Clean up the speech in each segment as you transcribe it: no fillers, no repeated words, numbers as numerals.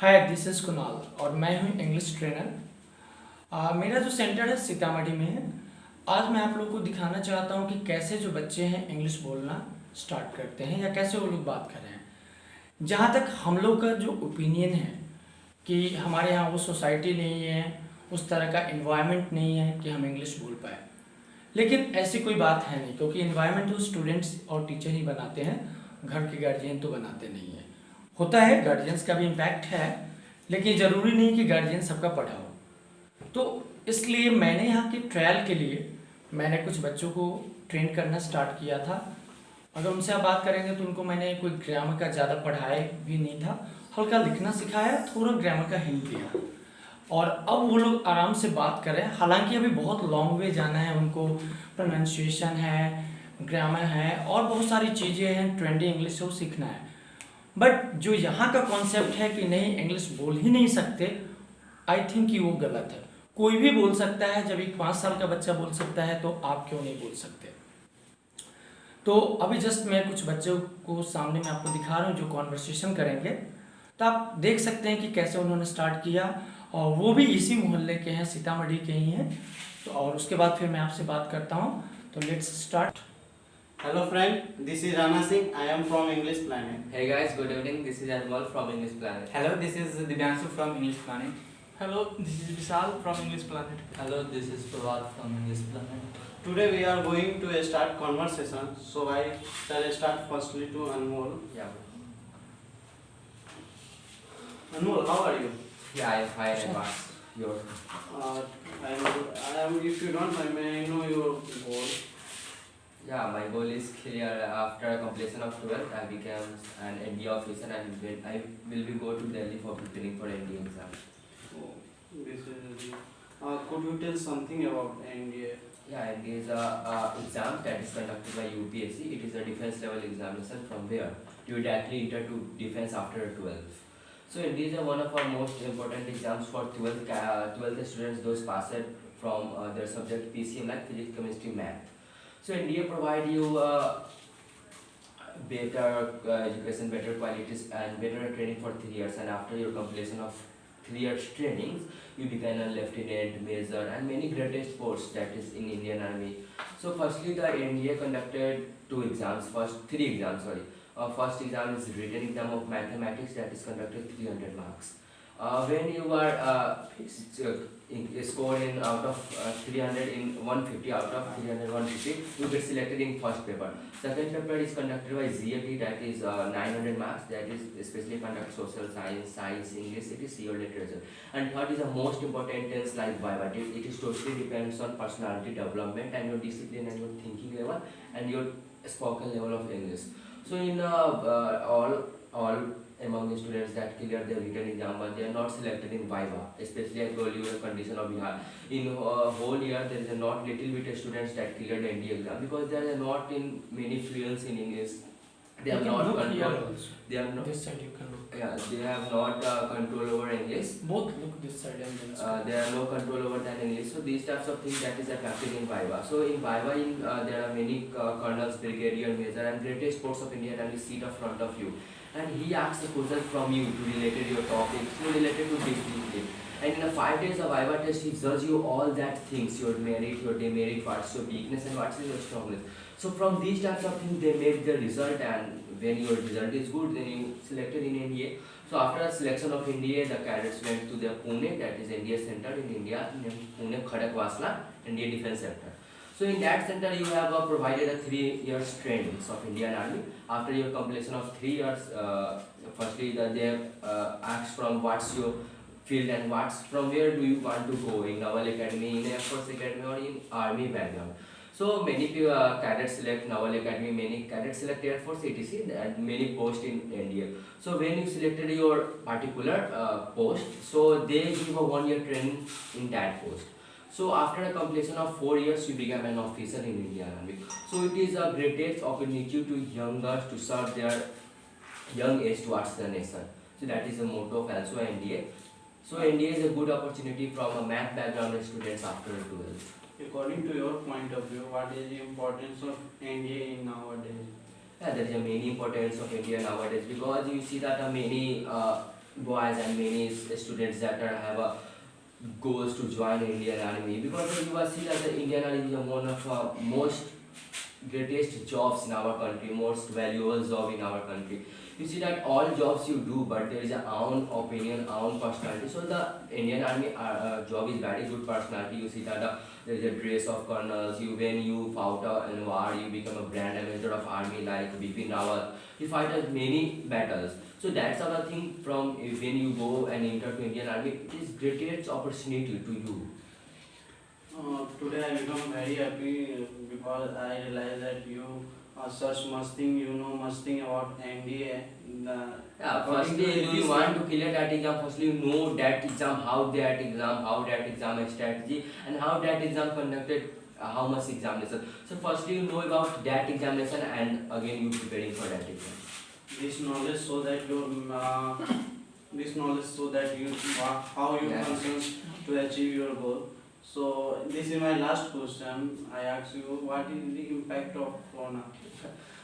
Hi, this is Kunal और मैं हूँ इंग्लिश ट्रेनर। मेरा जो सेंटर है सीतामढ़ी में है। आज मैं आप लोगों को दिखाना चाहता हूँ कि कैसे जो बच्चे हैं इंग्लिश बोलना स्टार्ट करते हैं या कैसे वो लोग बात कर रहे हैं। जहाँ तक हम लोग का जो ओपिनियन है कि हमारे यहाँ वो सोसाइटी नहीं है, उस तरह का इन्वायरमेंट नहीं है कि हम इंग्लिश बोल पाए। लेकिन ऐसी कोई बात है नहीं, क्योंकि इन्वायरमेंट तो स्टूडेंट्स और टीचर ही बनाते हैं, घर के गार्जियन तो बनाते नहीं है। होता है, गार्जियंस का भी इम्पैक्ट है, लेकिन ज़रूरी नहीं कि गार्जियन सबका पढ़ा हो। तो इसलिए मैंने यहाँ की ट्रायल के लिए मैंने कुछ बच्चों को ट्रेन करना स्टार्ट किया था। अगर उनसे आप बात करेंगे तो उनको मैंने कोई ग्रामर का ज़्यादा पढ़ाया भी नहीं था, हल्का लिखना सिखाया, थोड़ा ग्रामर का हिंट दिया और अब वो लोग आराम से बात कर रहे हैं। हालांकि अभी बहुत लॉन्ग वे जाना है उनको, प्रोनाउंसिएशन है, ग्रामर है और बहुत सारी चीज़ें हैं, ट्रेंडी इंग्लिश वो सीखना है। बट जो यहाँ का कॉन्सेप्ट है कि नहीं इंग्लिश बोल ही नहीं सकते, आई थिंक कि वो गलत है। कोई भी बोल सकता है, जब एक 5 साल का बच्चा बोल सकता है तो आप क्यों नहीं बोल सकते। तो अभी जस्ट मैं कुछ बच्चों को सामने में आपको दिखा रहा हूँ जो कॉन्वर्सेशन करेंगे, तो आप देख सकते हैं कि कैसे उन्होंने स्टार्ट किया और वो भी इसी मोहल्ले के हैं, सीतामढ़ी के ही हैं। तो और उसके बाद फिर मैं आपसे बात करता हूँ, तो let's start. Hello friend, this is Rana Singh. I am from English Planet. Hey guys, good evening. This is Anmol from English Planet. Hello, this is Divyanshu from English Planet. Hello, this is Vishal from English Planet. Hello, this is Pravat from English Planet. Today we are going to start conversation. So I shall start firstly to Anmol. Yeah. Anmol, how are you? Yeah, I am fine and Max. Your. I am. If you don't mind, may I know your goal? Yeah, my goal is clear. After completion of 12th, I became an NDA officer and I will be go to Delhi for preparing for NDA exam. Oh, this is. Could you tell something about NDA? Yeah, NDA is a exam that is conducted by UPSC. It is a defense level examination from where you directly enter to defense after 12th. So NDA is one of our most important exams for 12th students, those passed from their subject PCM like physics, chemistry, math. So NDA provide you better education, better qualities and better training for 3 years, and after your completion of 3 years trainings, you become a lieutenant, major and many greatest posts that is in Indian Army. So firstly the NDA conducted three exams. First exam is written exam of mathematics that is conducted 300 marks. When you are scored in out of 300 in 150 out of 300 150, you get selected in first paper. Second paper is conducted by GAT, that is 900 marks, that is especially conduct social science, English, it is your literature. And third is the most important is like Viva. It is totally depends on personality development and your discipline and your thinking level and your spoken level of English. So in all among the students that clear their written exam, but they are not selected in Viva. Especially I told you the condition of Bihar. In whole year there is a not little bit of students that cleared the NDA exam because there are not in many fluency in English. They have not control. They have not. This side you can look. Yeah, they have not control over English. Both look this side and then There are no control over that English. So these types of things that is affected in Viva. So in Viva, there are many colonels, brigadier, major, and greatest sports of India and the seat of front of you. And he asks a question from you to related your topic, to related to discipline. And in a 5 days of Viva test, he judges you all that things, your merit, your demerit, what's your weakness, and what's your strongness. So from these types of things, they make the result, and when your result is good, then you selected in NDA. So after the selection of NDA, the cadets went to the Pune, that is NDA center in India, named Pune Khadakwasla, NDA Defense Center. So in that center, you have provided a 3 years trainings of Indian Army. After your completion of 3 years, firstly they ask from what's your field and from where do you want to go, in Naval Academy, in Air Force Academy, or in Army background. So many cadets select Naval Academy, many cadets select Air Force ATC, and many post in NDA. So when you selected your particular post, so they give a 1 year training in that post. So after a completion of 4 years, you become an officer in Indian Army. So it is a greatest opportunity to young girls to serve their young age towards the nation. So that is the motto of also NDA. So NDA is a good opportunity from a math background students after 12th. According to your point of view, what is the importance of NDA in nowadays? Yeah, there is a many importance of India nowadays because you see that many boys and many students that have a goals to join Indian Army, because you are seen that the Indian Army is one of most greatest jobs in our country, most valuable job in our country. You see that all jobs you do, but there is a own opinion, own personality. So the Indian Army job is very good personality. You see that there is a dress of colonels. You when you fought in war, you become a brand ambassador of army like Bipin Rawat. You fight at many battles. So that's our thing from when you go and enter to Indian Army. It is greatest opportunity to you. Today I become very happy because I realize that you are such much thing, you know much thing about NDA. Yeah, According firstly, to do you this- want to clear that exam? Firstly, you know that exam, how that exam strategy, and how that exam conducted, how much examination. So, firstly, you know about that examination, and again, you preparing for that exam. This knowledge so that you this knowledge so that you how you Yeah. function to achieve your goal. So this is my last question. I ask you, what is the impact of Corona?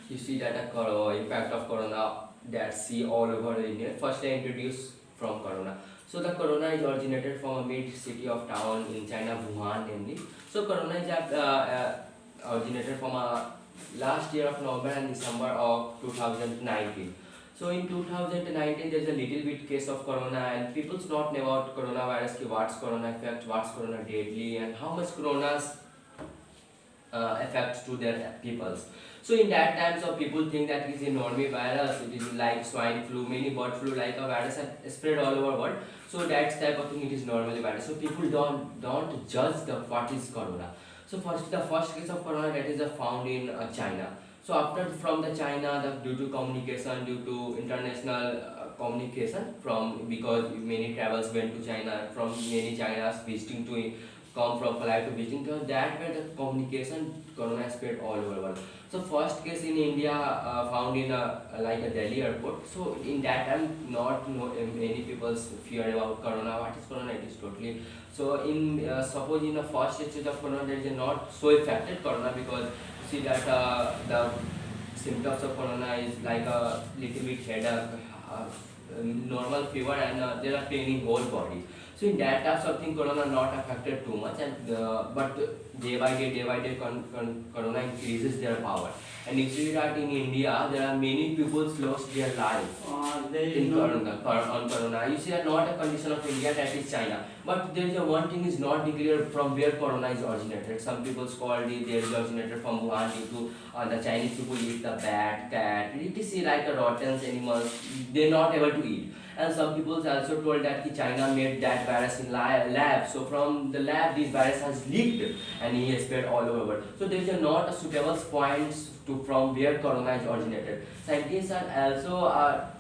You see that impact of corona that see all over India. Firstly, I introduce from corona. So the corona is originated from a mid city of town in China, Wuhan, namely. So corona is originated from last year of November and December of 2019. So in 2019, there's a little bit case of corona, and people's not know about coronavirus, ki what's corona effect, what's corona deadly, and how much corona's effect to their peoples. So in that time, so people think that it is a normal virus, it is like swine flu, many bird flu like a virus and spread all over world. So that type of thing, it is normally virus. So people don't judge the what is corona. So the first case of corona that is found in China. So after from the China, due to communication, due to international communication, from because many travels went to China, from many China's visiting to come from flight to visiting, so that where the communication corona spread all over world. So first case in India found in like a Delhi airport. So in that time, not many people fear about corona. What is corona? It is totally. So in suppose in the first stage of corona, there is not so affected corona, because see that the symptoms of corona is like a little bit headache, normal fever, and there are pain in whole body. So in that type of thing, corona not affected too much, and but day by day, corona increases their power. And you see that in India, there are many people lost their lives There is in no on corona. You see that not a condition of India, that is China. But there is a one thing is not declared from where corona is originated. Some people called it there is originated from Wuhan due to the Chinese people eat the bat, cat. It is like a rotten animals. They are not able to eat. And some people also told that China made that virus in lab. So from the lab, this virus has leaked and it has spread all over. So there is not a suitable points to from where corona is originated. Scientists are also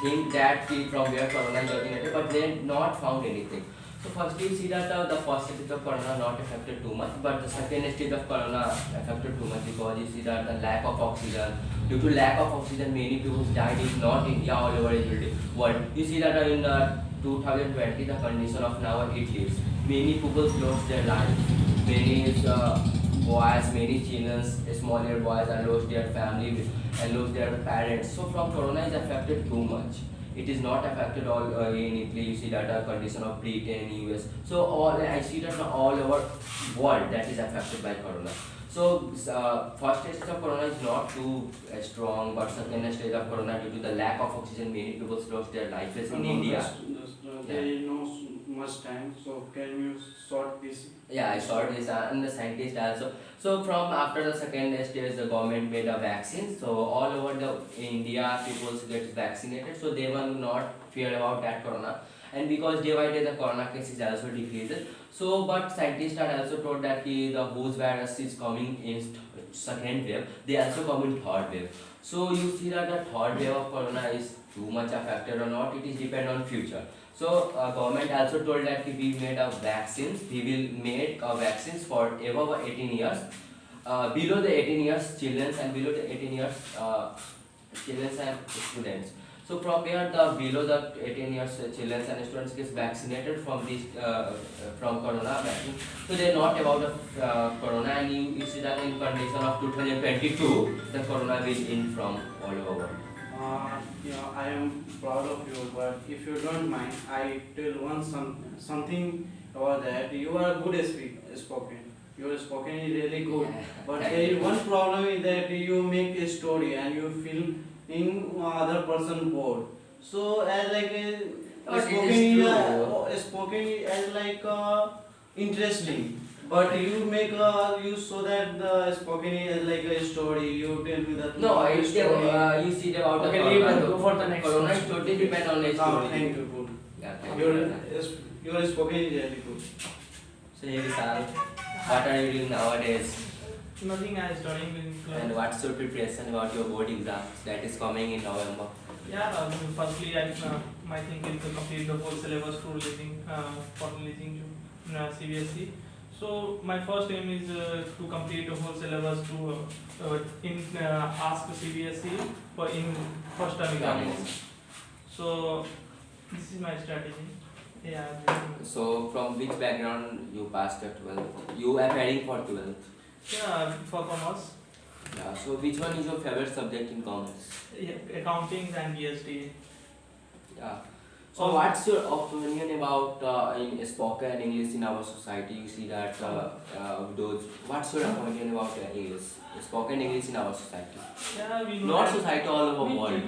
think that from where corona is originated, but they not found anything. So firstly, you see that the first stage of corona not affected too much, but the second stage of corona affected too much, because you see that the lack of oxygen. Due to lack of oxygen, many people died in not India, all over the world. You see that in 2020, the condition of now it is many people lost their lives. Many boys, many children, smaller boys, are lost their family and lost their parents. So from corona is affected too much. It is not affected all in Italy. You see that condition of Britain, US. So all I see that all over world that is affected by corona. So first stage of corona is not too strong, but second stage of corona, due to the lack of oxygen, many people lost their lives in India. There is no much time, so can you sort this? Yeah, I saw this and the scientist also. So from after the second stage, the government made a vaccine. So all over the India, people get vaccinated. So they were not fear about that corona. And because day by day the corona cases also decreases. So but scientists are also told that the whose virus is coming in second wave, they also come in third wave. So you see that the third wave of corona is too much affected or not, it is depend on future. So government also told that we made a vaccines, we will make vaccines for above 18 years, below the 18 years children, and below the 18 years children and students. So from here, the below the 18 years children and students gets vaccinated from this from corona vaccine. So they are not about the corona, and you see that in condition of 2022, the corona will in from all over world. yeah, I am proud of you. But if you don't mind, I tell something about that. You are good spoken. Your spoken is really good. Yeah. But Thank there is you. one problem is that you make a story and you feel in other person bored. So as like But it spoken is is true. spoken is as like interesting. But you make you so that the spoken is like a story. You tell me that No, it's story. you see about Okay, the leave corona. it. Go for the next Corona is question. totally depend on the Ah, story. thank you. Good. Yeah, thank Your you. your spoken is really good. So hey Vishal, what are you doing nowadays? Nothing I studying in class. And what's your preparation about your board exams that is coming in November? Yeah, firstly, my thing is to complete the whole syllabus for releasing CBSE. So my first aim is to complete the whole syllabus to ask CBSE for in first term examination. So this is my strategy. Yeah. So from which background you passed at 12th? You are heading for 12th. Yeah, for commerce, Yeah. So which one is your favorite subject in commerce? yeah, accounting and GST. Yeah. So what's your opinion about in spoken English in our society? You see that those. What's your opinion about English? Spoken English in our society. Yeah, we know Not that, society all over world.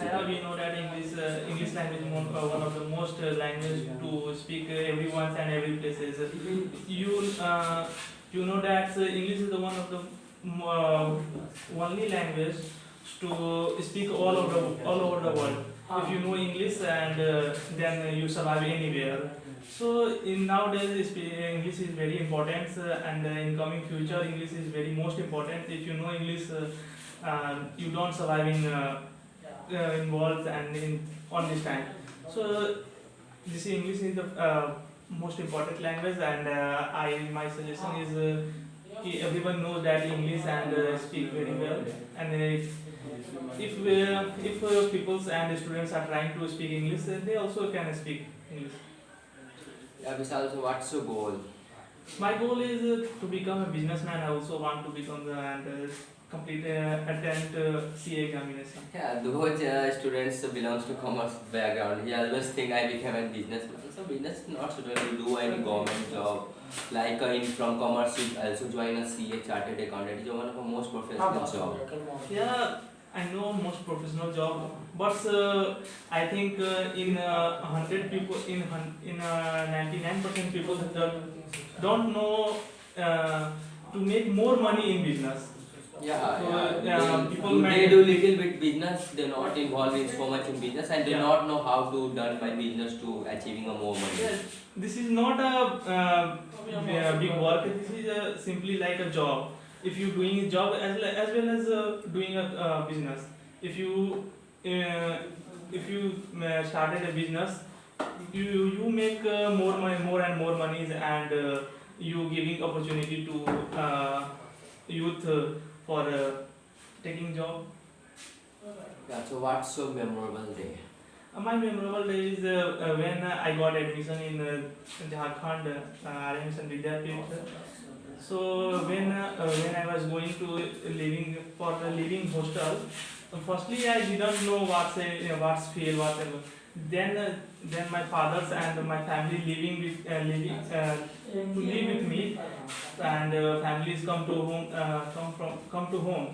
yeah, we know that English language is one of the most language to speak everyone and every places. You know that English is the one of the only language to speak all over the world. If you know English and then you survive anywhere. So in nowadays English is very important and in coming future English is very most important. If you know English, you don't survive in world and on this time. So this English is the most important language and my suggestion is everyone knows that English and speak very well and if people and students are trying to speak English, they also can speak English. Yeah, Vishal, so what's your goal? My goal is to become a businessman. I also want to become and complete attend CA examination. Yeah, those students belongs to commerce background. He always think I became a businessman. So business is not suitable to do any government job. Like in from commerce, you also join a CA chartered accountant. It's one of the most professional job. Yeah, I know most professional job, but I think in 100 people, in 99% people don't know to make more money in business. Yeah, So, yeah. people They might- do little bit business. They're not involved in so much in business, and they Yeah. not know how to done by business to achieving a more money. Yeah, this is not a big work. This is simply like a job. If you doing a job as well as doing a business. If you started a business, you make more and more monies and you giving opportunity to youth for taking job. Yeah. So what's your memorable day? My memorable day is when I got admission in Jharkhand Admission Vidyapeeth. So when I was going to living hostel, firstly I didn't know what's fail whatever. Then my fathers and my family to live with me, and families come to home.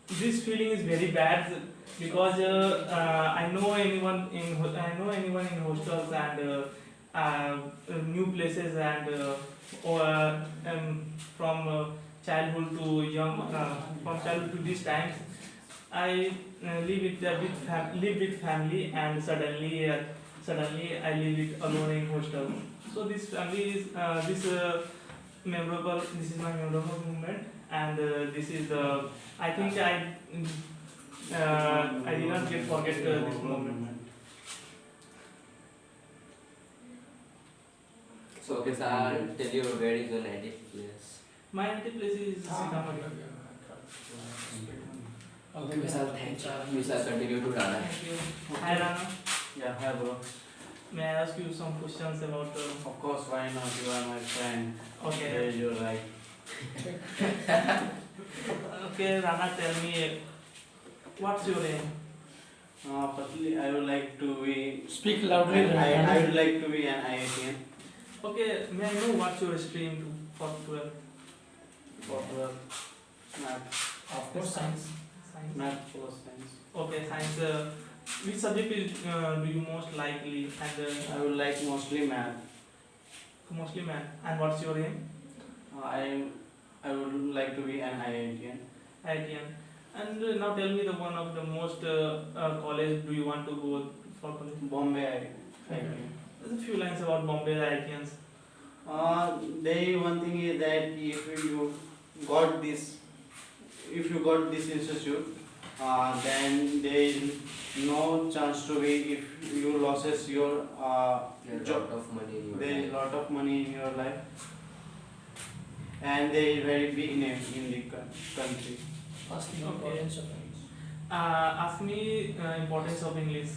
This feeling is very bad because I know anyone in hostels and new places and from childhood to from childhood to these times I live with family and suddenly I live alone in hostel. So this family is memorable. This is my memorable moment, and this is the I think I did not forget this moment. So okay, sir, I'll tell you where is your native place. My native place is Sitamarhi. Okay, Vishal, thank you. Vishal, continue to Rana. Thank you. Hi Rana. Yeah, hi bro. May I ask you some questions about? Of course, why not? You are my friend. Okay. Yeah, you're right. Okay, Rana, tell me, what's your aim? Firstly, I would like to be. Speak loudly. I would like to be an IITian. Okay, may I know what's your stream for 12? For math, Of course, science. Science. math plus science. Okay, science. Which subject is do you most likely and I would like mostly math. mostly math? And what's your aim? I would like to be an IITian. IITian. And now tell me the one of the most college do you want to go for college? Bombay IITian. There's a few lines about Bombay IITians. One thing is that if you got this institute, then there is no chance to be if you loses your There is a job. lot of money in your There is life. lot of money in your life, and there is very big name in the country. Ask me Okay. importance of English. Ask me importance of English.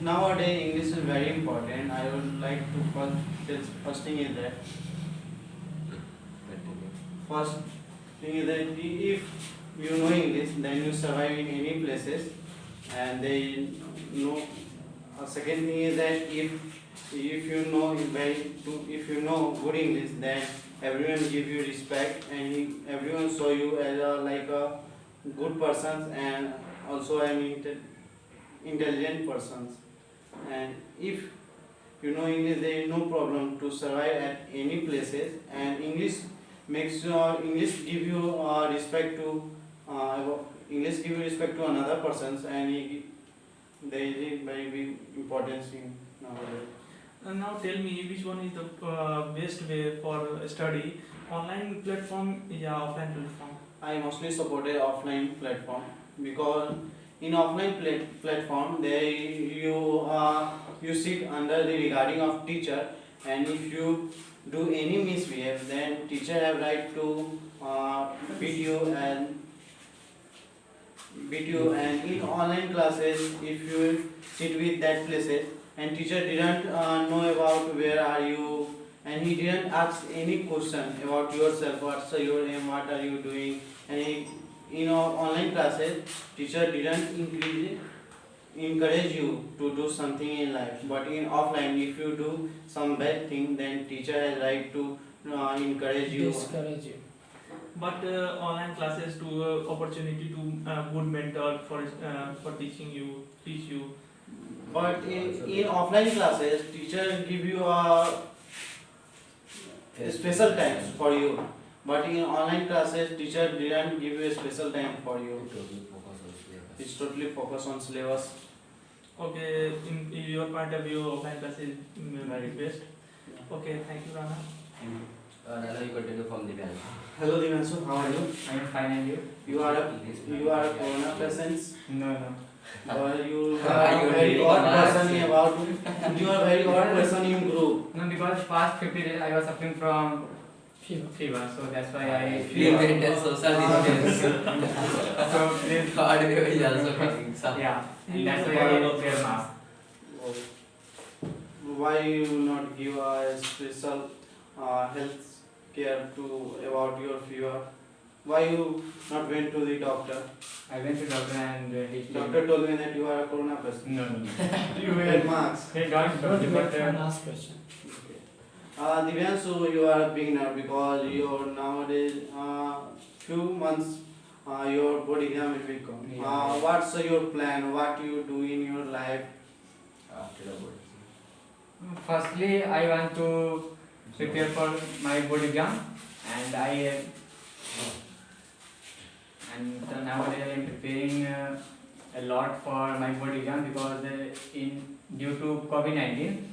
Nowadays English is very important. I would like to first thing is that Continue. first thing is that if you know English, then you survive in any places, and they know. Second thing is that if you know if you know good English, then everyone give you respect, and everyone saw you as a good person and also an intelligent person. And if you know English, there is no problem to survive at any places, and English give you respect to another persons, and there is very big importance in nowadays. Now tell me which one is the best way for study, online platform or offline platform? I mostly supported offline platform because in offline platform there you sit under the regarding of teacher, and if you do any misbehave, then teacher have right to beat you. And in online classes, if you sit with that places and teacher didn't know about where are you, and he didn't ask any question about yourself, what's your aim, what are you doing, and in online classes teacher didn't encourage you to do something in life. But in offline, if you do some bad thing, then teacher has right to encourage you. Discourage you. But online classes to opportunity to good mentor for teach you. But in offline classes, teacher give you a special time for you. But in online classes, teacher didn't give you a special time for you. Totally focus on syllabus. It's totally focused on syllabus. Okay, in your point of view, offline class is very best. Yeah. Okay, thank you, Rana. Now you continue from the bank. Hello Divanshu, how are you? I am fine and you? You are a corona patient. No. Or you You are are very really odd nice. person about. You are very odd person in group. No, because past 50 days I was suffering from Fever. fever, so that's why I We maintain social distance. So please, God is also coming. yeah, and that's why I wear mask. Why you not give a special health care to about your fever? Why you not went to the doctor? I went to doctor and he Doctor told me that you are a corona patient. No. You wear mask. He don't Don't make but fun, ask question. Divyanshu, you are a beginner because you're nowadays few months your board exam will become. Yeah. What's your plan? What you do in your life? After the board. firstly I want to prepare for my board exam, and so nowadays I am preparing a lot for my board exam because due to COVID-19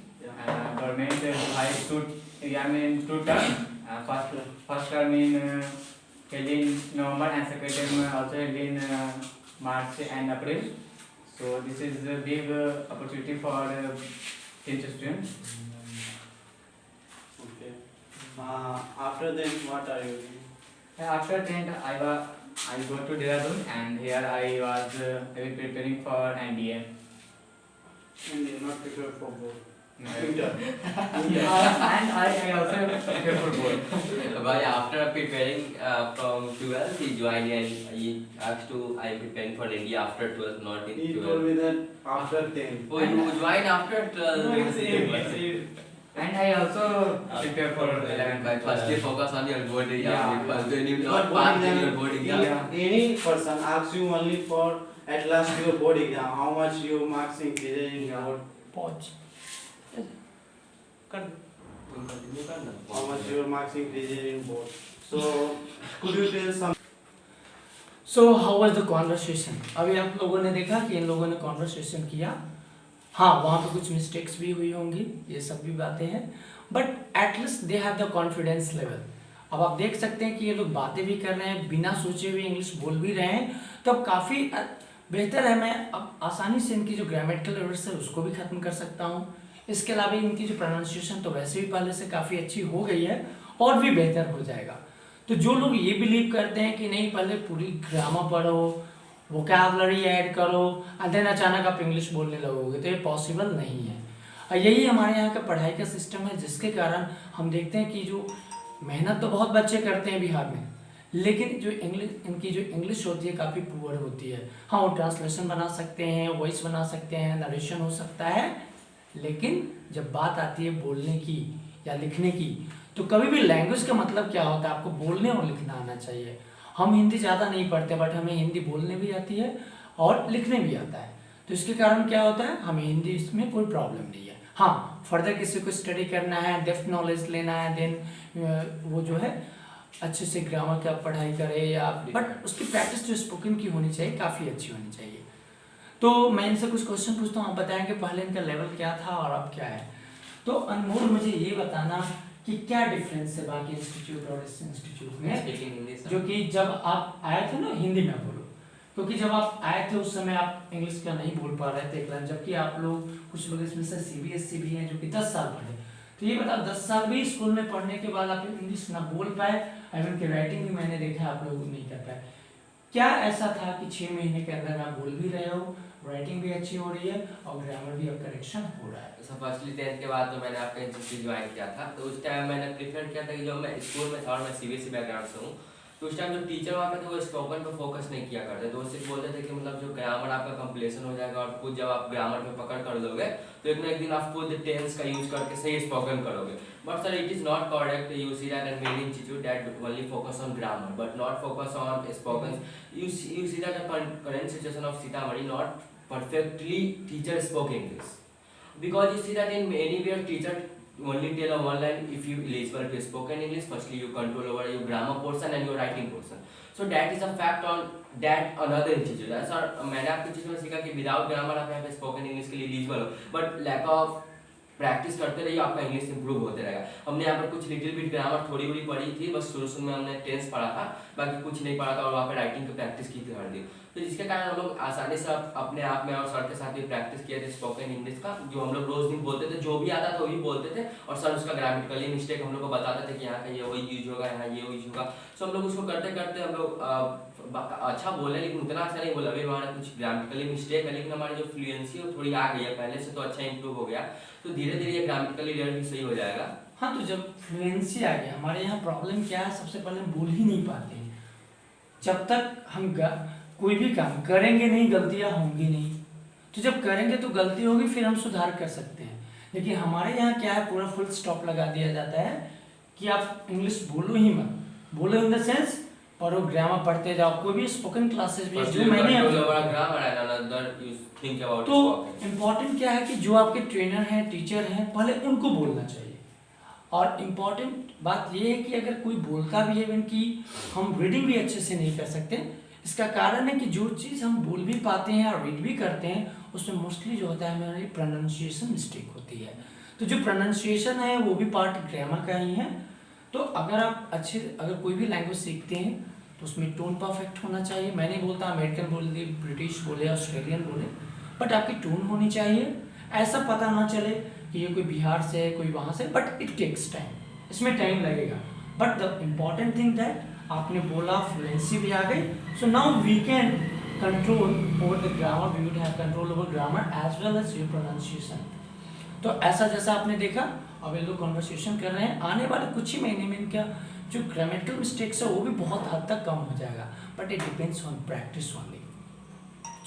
government devised two exam in 2 terms. First term held in November and second term also held in March and April. So this is a big opportunity for 10th students. Okay. After then, what are you doing? After 10th, I go to Dehradun, and here I was preparing for NDA. And you're not prepared for board. Winter. And I also prepare for both. But after preparing from 12th, he joined and he asked to I am preparing for India after 12th, not in He 12th. told me that after 10. Oh, you joined after 12th? No, it's eight. And I also prepare for 11th. But firstly focus on your board exam. Yeah. Because when you Not not board pass in exam. your board exam. If any person asks you only for at last your board exam, how much you marks increase in your board, Pause. Cut. how much your marks increase in board. So could you tell some? So how was the conversation? अभी आप लोगों ने देखा कि इन लोगों ने conversation किया, हाँ वहाँ पे कुछ मिस्टेक्स भी हुई होंगी, ये सब भी बातें हैं, but at least they have the confidence level. अब आप देख सकते हैं कि ये लोग बातें भी कर रहे हैं, बिना सोचे हुए इंग्लिश बोल भी रहे हैं, तो अब काफ़ी बेहतर है। मैं अब आसानी से इनकी जो ग्रामेटिकल एरर्स है उसको भी ख़त्म कर सकता हूँ। इसके अलावा इनकी जो प्रोनाउंसिएशन तो वैसे भी पहले से काफ़ी अच्छी हो गई है और भी बेहतर हो जाएगा। तो जो लोग ये बिलीव करते हैं कि नहीं पहले पूरी ग्रामर पढ़ो, वोकैबुलरी ऐड करो और देन अचानक आप इंग्लिश बोलने लगोगे, तो ये पॉसिबल नहीं है। और यही हमारे यहाँ का पढ़ाई का सिस्टम है, जिसके कारण हम देखते हैं कि जो मेहनत तो बहुत बच्चे करते हैं बिहार में, लेकिन जो इनकी जो इंग्लिश होती है काफ़ी पुअर होती है। हाँ वो ट्रांसलेशन बना सकते हैं, वॉइस बना सकते हैं, नरेशन हो सकता है, लेकिन जब बात आती है बोलने की या लिखने की, तो कभी भी लैंग्वेज का मतलब क्या होता है, आपको बोलने और लिखना आना चाहिए। हम हिंदी ज़्यादा नहीं पढ़ते, बट हमें हिंदी बोलने भी आती है और लिखने भी आता है, तो इसके कारण क्या होता है, हमें हिंदी इसमें कोई प्रॉब्लम नहीं है। हाँ फर्दर किसी को स्टडी करना है, डेप्थ नॉलेज लेना है, देन वो जो है अच्छे से ग्रामर का पढ़ाई करे, या बट उसकी प्रैक्टिस जो स्पोकन की होनी चाहिए काफ़ी अच्छी होनी चाहिए। तो मैं इनसे कुछ क्वेश्चन पूछता हूँ, आप बताएंगे पहले इनका लेवल क्या था और अब क्या है। तो अनमोल मुझे ये बताना कि क्या डिफरेंस है बाकी इंस्टीट्यूट और इस इंस्टीट्यूट में, Speaking English. जो कि जब आप आए थे ना, हिंदी में बोलो, क्योंकि जब आप आए थे उस समय आप इंग्लिश का नहीं बोल पा रहे थे एक लाइन, जबकि आप लोग कुछ लोग इसमें से CBSE भी हैं जो कि 10 साल पढ़े। तो ये बताओ 10 साल भी स्कूल में पढ़ने के बाद आप इंग्लिश ना बोल पाए, इवन की राइटिंग भी मैंने देखा आप लोग नहीं कर पाए। क्या ऐसा था कि 6 महीने के अंदर आप बोल भी रहे हो, राइटिंग भी अच्छी हो रही है और ग्रामर भी अब करेक्शन हो रहा है? So फर्स्टली 10th के बाद तो मैंने आपका इंस्टीट्यूट ज्वाइन किया था, तो उस टाइम मैंने प्रेफर किया था कि जब मैं स्कूल में था और मैं CBSE बैकग्राउंड से हूँ, तो उस टाइम जो टीचर वहाँ पे थे वो स्पोकन पे फोकस नहीं किया करते, तो वो सिर्फ बोलते थे कि मतलब जो ग्रामर आपका कंप्लीशन हो जाएगा और खुद जब आप ग्रामर पे पकड़ कर लोगे तो एक ना एक दिन आप खुद टेंस का यूज करके सही स्पोकन करोगे। But sir it is not correct, you see that and many institute that only focus on grammar but not focus on spoken. You see that the current situation of Sitamarhi not perfectly teacher spoke English, because you see that in anywhere teacher only tell a one line if you eligible to spoken English, firstly you control over your grammar portion and your writing portion, so that is a fact on that another institute. Sir मैंने आपकी चीज़ में सीखा कि without grammar आप यहाँ पे spoken English के लिए एलिजिबल हो, बट लैक ऑफ प्रैक्टिस करते रहिए आपका इंग्लिश इंप्रूव होते रहेगा। हमने यहाँ पर कुछ लिटिल बिट ग्रामर थोड़ी बड़ी पढ़ी थी, बस शुरू में हमने टेंस पढ़ा था, बाकी कुछ नहीं पढ़ा था, और वहाँ पे राइटिंग की प्रैक्टिस की थी हर दिन, तो जिसके कारण हम लोग आसानी से अपने आप में और सर के साथ भी प्रैक्टिस किए थे स्पोकन इंग्लिश का, जो हम लोग रोज दिन बोलते थे, जो भी आता था वही बोलते थे, और सर उसका ग्रामेटिकली मिस्टेक हम लोग को बताते थे कि यहाँ का ये वही यूज होगा, यहाँ ये यूज होगा। सो हम लोग उसको करते करते हम लोग अच्छा बोले, लेकिन उतना अच्छा नहीं बोला, अभी हमारा कुछ ग्रामेटिकली मिस्टेक है, लेकिन हमारी जो फ्लुएंसी है वो थोड़ी आ गई है, पहले से तो अच्छा इंप्रूव हो गया, तो धीरे धीरे ये ग्रामेटिकली एरर भी सही हो जाएगा। हाँ तो जब फ्लुएंसी आ गया, हमारे यहाँ प्रॉब्लम क्या है, सबसे पहले हम बोल ही नहीं पाते हैं। जब तक हम कोई भी काम करेंगे नहीं, गलतियाँ होंगी नहीं, तो जब करेंगे तो गलती होगी, फिर हम सुधार कर सकते हैं। लेकिन हमारे यहाँ क्या है, पूरा फुल स्टॉप लगा दिया जाता है कि आप इंग्लिश बोलो ही मत, बोलो इन द सेंस पढ़ो, ग्रामर पढ़ते जाओ। कोई भी स्पोकन क्लासेस भी जो मैंने तो इम्पोर्टेंट क्या है कि जो आपके ट्रेनर हैं, टीचर हैं, पहले उनको बोलना चाहिए। और इम्पॉर्टेंट बात ये है कि अगर कोई बोलता भी है, इवन कि हम रीडिंग भी अच्छे से नहीं कर सकते, इसका कारण है कि जो चीज़ हम बोल भी पाते हैं और रीड भी करते हैं, उसमें मोस्टली जो होता है हमारी प्रोनाउंसिएशन मिस्टेक होती है। तो जो प्रोनाउंसिएशन है वो भी पार्ट ग्रामर का ही है। तो अगर आप अगर कोई भी लैंग्वेज सीखते हैं तो उसमें टोन परफेक्ट होना चाहिए। मैं नहीं बोलता अमेरिकन बोले, ब्रिटिश बोले, ऑस्ट्रेलियन बोले, बट आपकी टोन होनी चाहिए। ऐसा पता ना चले कि ये कोई बिहार से है, कोई वहाँ से, बट इट टेक्स टाइम, इसमें टाइम लगेगा। But the important thing that आपने बोला, फ्लुएंसी भी आ गई, so now we can control over the grammar, we would have control over grammar as well as your pronunciation. तो तो ऐसा जैसा आपने देखा, अब ये लोग कॉन्वर्सेशन कर रहे हैं, आने वाले कुछ ही महीने में इनका जो ग्रामेटिकल मिस्टेक्स है वो भी बहुत हद तक कम हो जाएगा, but it depends on practice only.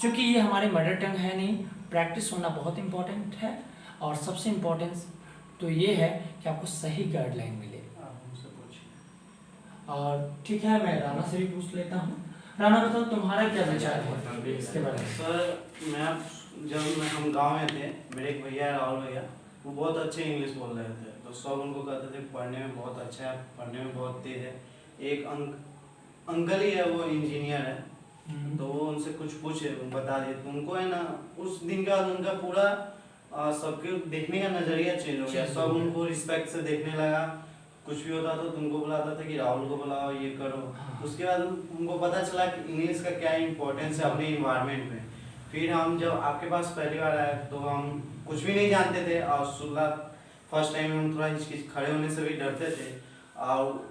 क्योंकि ये हमारे मदर टंग है नहीं, प्रैक्टिस होना बहुत इंपॉर्टेंट है। और सबसे इम्पोर्टेंस तो ये है कि आपको सही गाइडलाइन मिले। और ठीक है, मैं राणा से भी पूछ लेता हूँ। राणा बताओ तुम्हारा क्या विचार है इसके बारे में? सर जब हम गांव में थे, मेरे एक भैया है राहुल भैया, वो बहुत अच्छे इंग्लिश बोल रहे थे, तो सब उनको कहते थे पढ़ने में बहुत अच्छा है, पढ़ने में बहुत तेज है। एक अंकल ही है, वो इंजीनियर है, तो वो उनसे कुछ पूछे, बता दिए, तो उनको है ना उस दिन का उनका पूरा सबके देखने का नजरिया चेंज हो गया। सब उनको रिस्पेक्ट से देखने लगा, कुछ भी होता तो तुमको बुलाता था कि राहुल को बुलाओ, ये करो। उसके बाद उनको पता चला कि इंग्लिश का क्या इंपॉर्टेंस है अपने इन्वायरमेंट में। फिर हम जब आपके पास पहली बार आए तो हम कुछ भी नहीं जानते थे, और फर्स्ट टाइम हम थोड़ा खड़े होने से भी डरते थे। और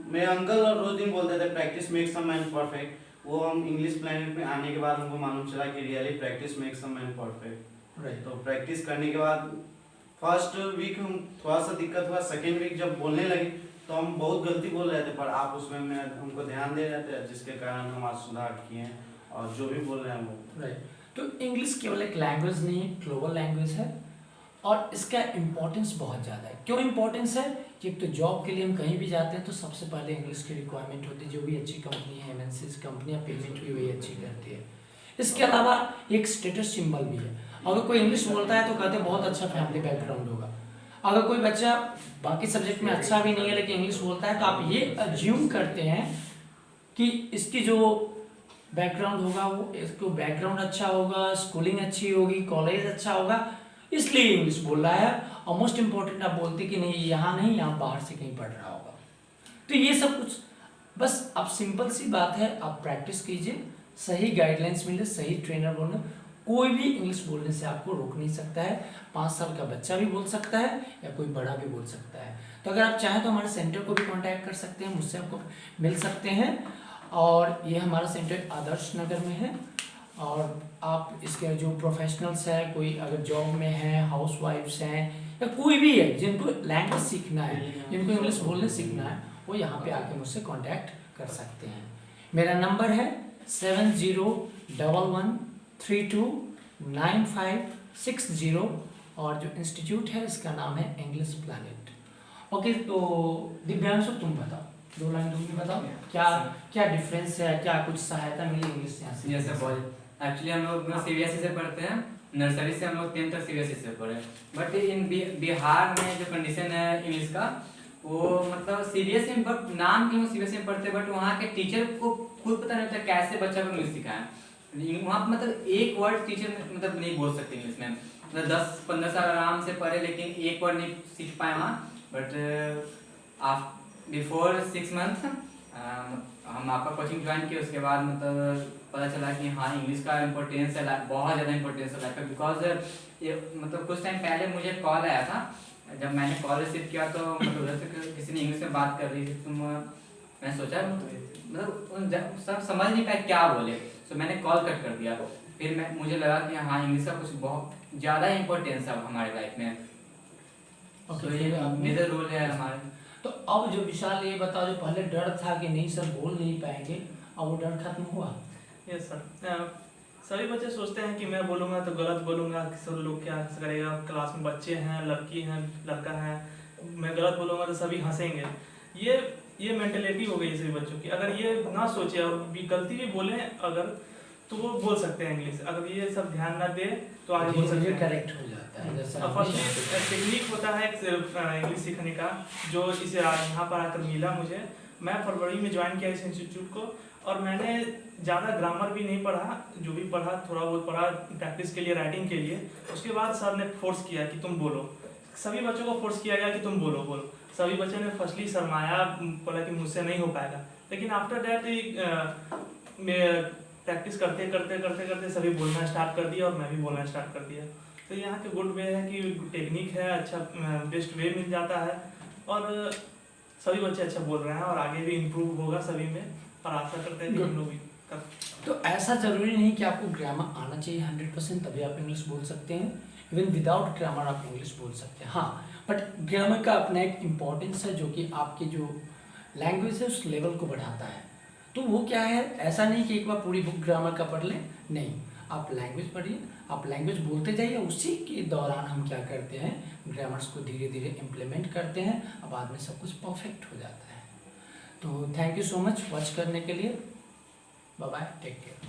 मेरे अंकल और रोज दिन बोलते थे practice makes a man perfect. वो हम इंग्लिश प्लेनेट में आने के बाद हमको मालूम चला कि really practice makes a man perfect. तो प्रैक्टिस करने के बाद फर्स्ट वीक हम थोड़ा सा दिक्कत हुआ, सेकेंड वीक जब बोलने लगे तो हम बहुत गलती बोल रहे थे, पर आप उसमें हमको ध्यान दे रहे थे, जिसके कारण हम आज सुधार किए हैं और जो भी बोल रहे हैं वो राइट। तो इंग्लिश केवल एक लैंग्वेज नहीं है, ग्लोबल लैंग्वेज है, और इसका इम्पोर्टेंस बहुत ज़्यादा है। क्यों इम्पोर्टेंस है कि एक तो जॉब के लिए हम कहीं भी जाते हैं तो सबसे पहले इंग्लिश की रिक्वायरमेंट होती है। जो भी अच्छी कंपनी है, एमएनसीज कंपनियां पेमेंट भी वही अच्छी करती है। इसके अलावा एक स्टेटस सिंबल भी है। अगर कोई इंग्लिश बोलता है तो कहते हैं बहुत अच्छा फैमिली बैकग्राउंड होगा। अगर कोई बच्चा बाकी सब्जेक्ट में अच्छा भी नहीं है लेकिन इंग्लिश बोलता है, तो आप ये अज्यूम करते हैं कि इसकी जो बैकग्राउंड होगा वो इसको बैकग्राउंड अच्छा होगा, स्कूलिंग अच्छी होगी, कॉलेज अच्छा होगा, इसलिए इंग्लिश बोल रहा है। और मोस्ट इम्पोर्टेंट आप बोलते कि नहीं यहाँ नहीं, यहाँ बाहर से कहीं पढ़ रहा होगा। तो ये सब कुछ बस आप सिंपल सी बात है, आप प्रैक्टिस कीजिए, सही गाइडलाइंस मिले, सही ट्रेनर बोलने, कोई भी इंग्लिश बोलने से आपको रोक नहीं सकता है। 5 साल का बच्चा भी बोल सकता है या कोई बड़ा भी बोल सकता है। तो अगर आप चाहें तो हमारे सेंटर को भी कांटेक्ट कर सकते हैं, मुझसे आपको मिल सकते हैं। और ये हमारा सेंटर आदर्श नगर में है। और आप इसके जो प्रोफेशनल्स हैं, कोई अगर जॉब में हैं, हाउस वाइफ्स हैं, या कोई भी है जिनको लैंग्वेज सीखना है, जिनको इंग्लिश बोलने सीखना है, वो यहाँ पे आके मुझसे कांटेक्ट कर सकते हैं। मेरा नंबर है 7011329560, और जो इंस्टीट्यूट है इसका नाम है इंग्लिश प्लैनेट। ओके, तो दिव्यांशु तुम बताओ, 2 लाइन तुम भी बताओ, क्या क्या डिफरेंस है, क्या कुछ सहायता मिली इंग्लिश यहाँ से? जैसे बहुत एक्चुअली हम लोग सीबीएसई से पढ़ते हैं, नर्सरी से हम लोग 10th तक सीबीएसई से पढ़े। बट इन बिहार में जो कंडीशन है इंग्लिश का, वो मतलब सीबीएसई में बट नाम क्यों सीबीएसई में पढ़ते, बट वहाँ के टीचर को खुद पता नहीं होता कैसे बच्चा को इंग्लिश सिखाएं। वहाँ मतलब एक वर्ड टीचर मतलब नहीं बोल सकते इंग्लिश में, मतलब 10-15 साल आराम से पढ़े लेकिन एक वर्ड नहीं सीख पाए वहाँ। बट बिफोर 6 मंथ हम आपका कोचिंग ज्वाइन किए, उसके बाद मतलब पता चला कि हाँ इंग्लिश का इम्पोर्टेंस है, बहुत ज़्यादा इम्पोर्टेंस है लाइफ में। बिकॉज ये मतलब कुछ टाइम पहले मुझे कॉल आया था, जब मैंने कॉल रिसीव किया तो मतलब उधर से किसी ने इंग्लिश में बात कर रही थी, तो मैं सोचा मतलब सब समझ नहीं पाए क्या बोले, तो मैंने कॉल कट कर दिया। फिर मुझे लगा कि हाँ इंग्लिश का कुछ बहुत ज़्यादा इम्पोर्टेंस है हमारे लाइफ में। तो ये मेजर रोल है हमारे। तो अब जो विशाल ये बताओ, जो पहले डर था कि नहीं सर बोल नहीं पाएंगे, अब वो डर खत्म हुआ? Yes sir. सभी बच्चे सोचते हैं कि मैं बोलूँगा तो गलत बोलूँगा, सब लोग क्या करेगा, क्लास में बच्चे हैं, लड़की हैं, लड़का है, मैं गलत बोलूँगा तो सभी हंसेंगे। ये मेंटेलिटी हो गई सभी बच्चों की। अगर ये ना सोचे और भी गलती भी बोले अगर, तो वो बोल सकते हैं इंग्लिश। अगर ये सब ध्यान ना दे तो आगे बोल सकते हैं, करेक्ट हो जाता है। जैसा फर्स्ट टेक्निक होता है इंग्लिश सीखने का, जो इसे यहाँ पर आकर मिला मुझे। मैं फरवरी में ज्वाइन किया इस इंस्टीट्यूट को, और मैंने ज़्यादा ग्रामर भी नहीं पढ़ा, जो भी पढ़ा थोड़ा बहुत पढ़ा प्रैक्टिस के लिए, राइटिंग के लिए। उसके बाद सर ने फोर्स किया कि तुम बोलो, सभी बच्चों को फोर्स किया गया कि तुम बोलो। सभी बच्चों ने फर्स्टली शर्माया, बोला कि मुझसे नहीं हो पाएगा, लेकिन आफ्टर दैट मैं प्रैक्टिस करते करते सभी बोलना स्टार्ट कर दिया और मैं भी बोलना स्टार्ट कर दिया। तो यहाँ के गुड वे है कि टेक्निक है, अच्छा बेस्ट वे मिल जाता है, और सभी बच्चे अच्छा बोल रहे हैं और आगे भी इम्प्रूव होगा सभी में, और आशा करते हैं कि हम लोग भी तो ऐसा ज़रूरी नहीं कि आपको ग्रामर आना चाहिए 100% तभी आप इंग्लिश बोल सकते हैं। इवन विदाउट ग्रामर आप इंग्लिश बोल सकते हैं। हाँ, बट ग्रामर का अपना एक इम्पोर्टेंस है जो कि आपके जो लैंग्वेज है उस लेवल को बढ़ाता है। तो वो क्या है, ऐसा नहीं कि एक बार पूरी बुक ग्रामर का पढ़ लें, नहीं, आप लैंग्वेज पढ़िए, आप लैंग्वेज बोलते जाइए, उसी के दौरान हम क्या करते हैं, ग्रामर्स को धीरे धीरे इम्प्लीमेंट करते हैं, अब बाद में सब कुछ परफेक्ट हो जाता है। तो thank you so much watch करने के लिए। Bye bye, take care.